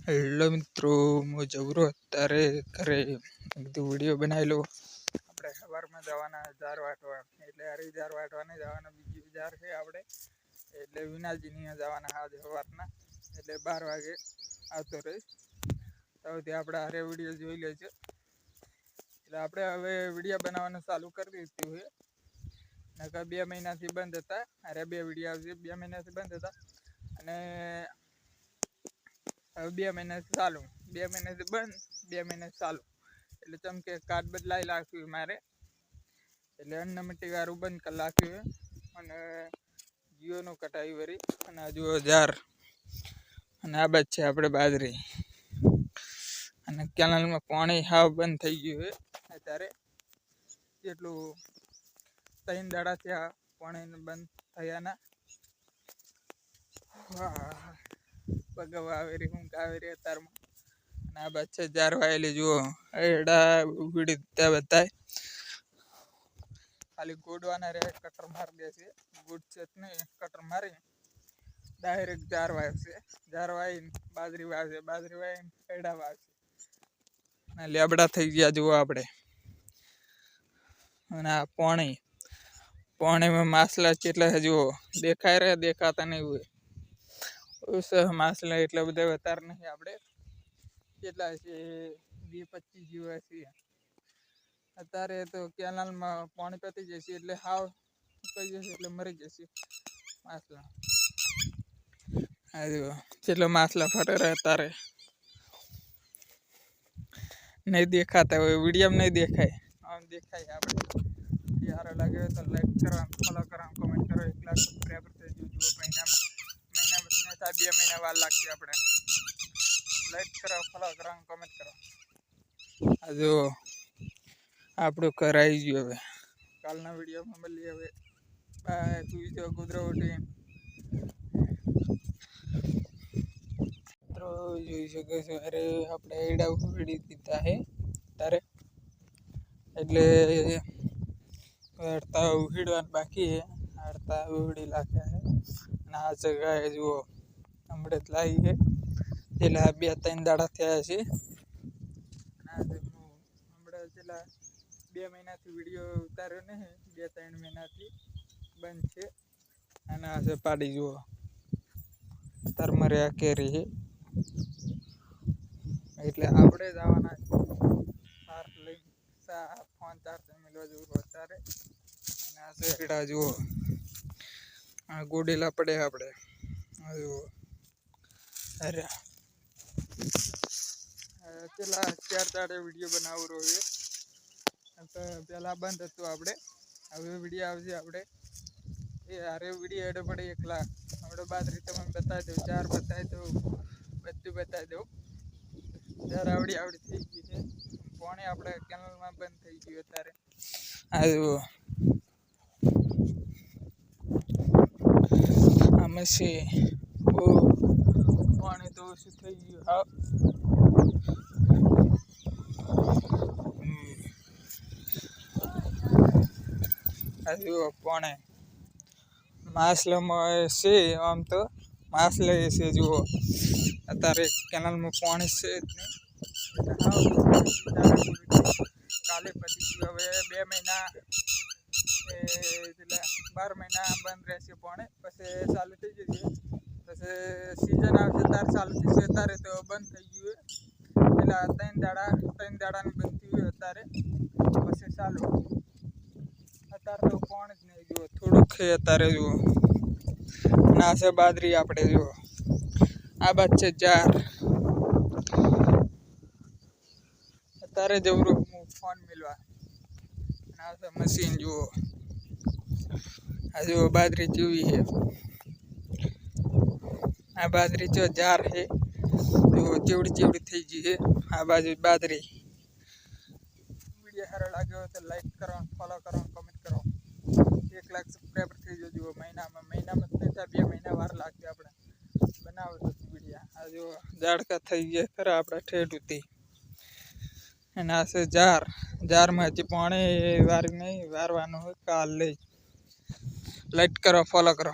Hello મિત્રો, હું જબરો અત્યારે ઘરે વિડીયો બનાવી લો. આપણે સવારમાં જવાના જાર વાટવા, એટલે હરી જાર વાટવાને જવાના. બીજી જાર છે આપણે, એટલે વિનાજીની જવાના આજ સવારના, એટલે 12 વાગે આવતો રહીશ. તો આપણે હારે વિડીયો જોઈ લેજો. એટલે આપણે હવે વિડીયો બનાવવાનું ચાલુ કરી દીધું છે. નકર 2 મહિનાથી બંધ હતા. અરે 2 વિડીયો આવશે, 2 મહિનાથી બંધ હતા. અને હવે 2 મહિનાથી ચાલુ, 2 મહિનાથી બંધ, 2 મહિનાથી ચાલુ. એટલે ચમ કે કાર્ડ બદલાઈ નાખ્યું મારે, એટલે અનલિમિટેડ વાળું બંધ કરી નાખ્યું. અને જીઓનું કટાયું વરી. અને આ જુઓ જાર, અને આ બાદ છે આપણે બાજરી. અને કેનાલમાં પાણી હાવ બંધ થઈ ગયું છે અત્યારે. જેટલું 3 દાડા થયા પાણી બંધ થયાના. પગવા આવેરી, ઊંઘ આવેરી અત્યારમાં. અને આ બાદ છે જાર વાયેલી. જુઓ એડા ઉગડી ત્યાં બધાય ખાલી ગોડવાના રે, કટર મારી દે છે. ગુડ છે નહીં, કટર મારી ડાયરેક્ટ જાર વાવશે. જાર વાવીને બાજરી વાવશે, બાજરી વાવીને એડા વાવશે. અને લેબડા થઈ ગયા જુઓ આપણે. અને આ પાણીમાં માછલા કેટલા જુઓ દેખાય રહ્યા, દેખાતા નહીં હોય. માછલા એટલા બધા વધારે નહીં. આપણે કેટલા છે 20-25 જેવા છે. અત્યારે તો કેનાલમાં પાણી પતી જશે, એટલે હાવ સુકાઈ જશે, એટલે મરી જશે માછલા. આ જુઓ કેટલા માછલા ફરે રહ્યા. અત્યારે નહીં દેખાતા હોય, વિડીયોમાં નહીં દેખાય, આમ દેખાય. આપણે સારો લાગે તો લાઈક કરો, ફોલો કરો, કોમેન્ટ કરો. 1 લાખ સબસ્ક્રાઈબર થઈ જુઓ. મહિના 2 મહિના વાર લાગશે. આપણે લાઈક કરો, ફોલો કરો, કોમેન્ટ કરો. આ જો આપણું કરાઈ ગયું. હવે કાલના વિડીયોમાં મળીએ. હવે બાય. તું જો કુદરો ઉઠી જોઈ શકો છો. અરે આપણે એડા ઉડી દીધા છે તારે, એટલે હડતા ઉડીવાનું બાકી છે. હડતા ઉડી નાખ્યા છે. અને આ જગ્યાએ જુઓ હમણાં જ લાવી છે, એટલે 2-3 દાડા થયા છે. હમણાં છેલ્લા 2 મહિનાથી વિડીયો ઉતાર્યો નહીં, 2-3 મહિનાથી બંધ છે. અને આ છે પાડી. જુઓ તરમરિયા કેરી છે, એટલે આપણે જવાના સાર લઈ ફોન ચાર્જ મેળવા જવું અત્યારે. અને આ શેરડા જુઓ, આ ગોડેલા પડે આપણે. આ જુઓ અરે પેલા 4 દાડે વિડીયો બનાવરો છે. પેલા બંધ હતું આપણે, હવે વિડીયો આવશે. આપણે એ હારે વિડીયો એડો પડે 1 લાખ. આપણે બાજરી તમને બતાવી દઉં, જાર બતાવી દઉં, બધું બતાવી દઉં. જાર આવડી થઈ ગઈ છે. પાણી આપણે કેનાલમાં બંધ થઈ ગયું અત્યારે. આ જુઓ આમાં છે બહુ પાણી તો ઓછું થઈ ગયું. હા આ જુઓ પાણી માછલામાં છે. આમ તો માછલા છે. જુઓ અત્યારે કેનાલમાં પાણી છે જ નહીં. કાલે પછી હવે 2 મહિના 12 મહિના બંધ રહેશે પાણી. પછી ચાલુ થઈ જશે. પછી સિઝન આવશે ત્યારે ચાલુ થશે. અત્યારે તો બંધ થઈ ગયું. એટલે 3 દાડાની બંધ થયું અત્યારે. પછી ચાલુ. અત્યારે તો પાણી જ નહીં. જુઓ થોડુંક છે અત્યારે. જુઓ ના છે બાજરી. આપણે જુઓ આ બાદ છે જાર. અત્યારે જવરું હું ફોન મેળવા. ના છે મશીન. જુઓ આ જુઓ બાજરી જેવી છે. આ બાજરી જો જાર છે. જુઓ જેવડી થઈ ગઈ છે. આ બાજુ બાજરી. વિડીયો સારો લાગ્યો તો લાઈક કરો, ફોલો કરો, કોમેન્ટ કરો. 1 લાખ સબસ્ક્રાઈબર થઈ જજો. જુઓ મહિનામાં નહીં થાય, 2 મહિના વાર લાગશે આપણે બનાવો તો વિડીયો. આ જો ઝાડકા થઈ ગયા ખરા આપણે ઠેઠ ઉતી. અને આ છે જારમાં હજી પાણી વારી નહીં, વારવાનું હોય કાલ લઈ. લાઈક કરો, ફોલો કરો.